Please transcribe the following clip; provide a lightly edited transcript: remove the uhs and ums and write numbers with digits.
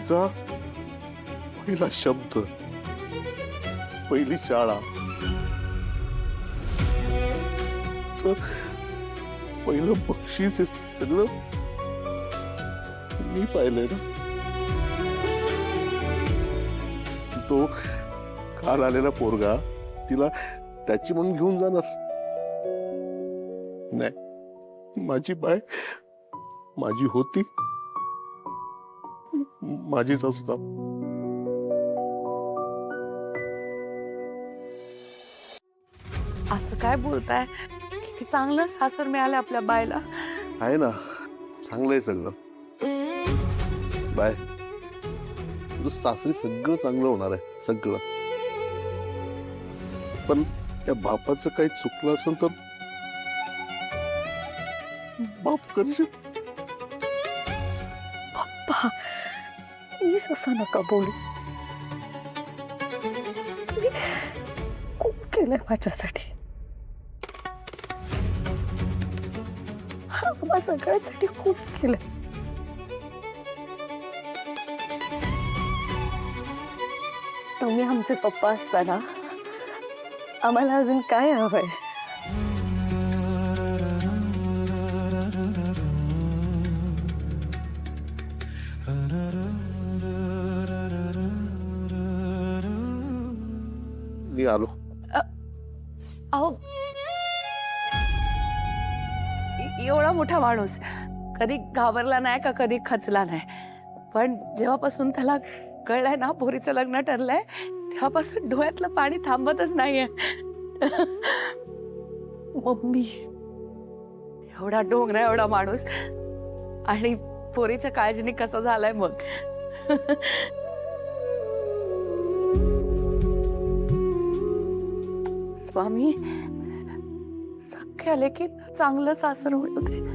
तिचा पहिला शब्द, पहिली शाळा, तिचं पहिलं बक्षीस, हे सगळं मी पाहिलंय ना. तो काल आलेला पोरगा तिला त्याची म्हणून घेऊन जाणार नाही. माझी बाय माझी होती, माझीच असता. असं काय बोलताय? किती चांगलं सासर मिळालं आपल्या बायला. आहे ना, चांगलं आहे सगळं. बाय, तुझं सासरी सगळं चांगलं होणार आहे, सगळं. पण त्या बापाचं काही चुकलं असेल तर बाप करशील. पप्पा, प्लीज असं नका बोलू. तुम्ही खूप केलंय माझ्यासाठी, आम्हा सगळ्यांसाठी खूप केलंय. तुम्ही आमचे पप्पा असताना आम्हाला अजून काय हवंय? मी आलो. अहो, एवढा मोठा माणूस कधी घाबरला नाही का, कधी खचला नाही. पण जेव्हापासून त्याला कळलंय ना पोरीचं लग्न ठरलंय, तेव्हापासून डोळ्यातलं पाणी थांबतच नाहीये. मम्मी, एवढा डोंगरा एवढा माणूस आणि पोरीच्या काळजीने कसं झालंय मग. स्वामी, सख्या लेकींना चांगलं सासर मिळू दे.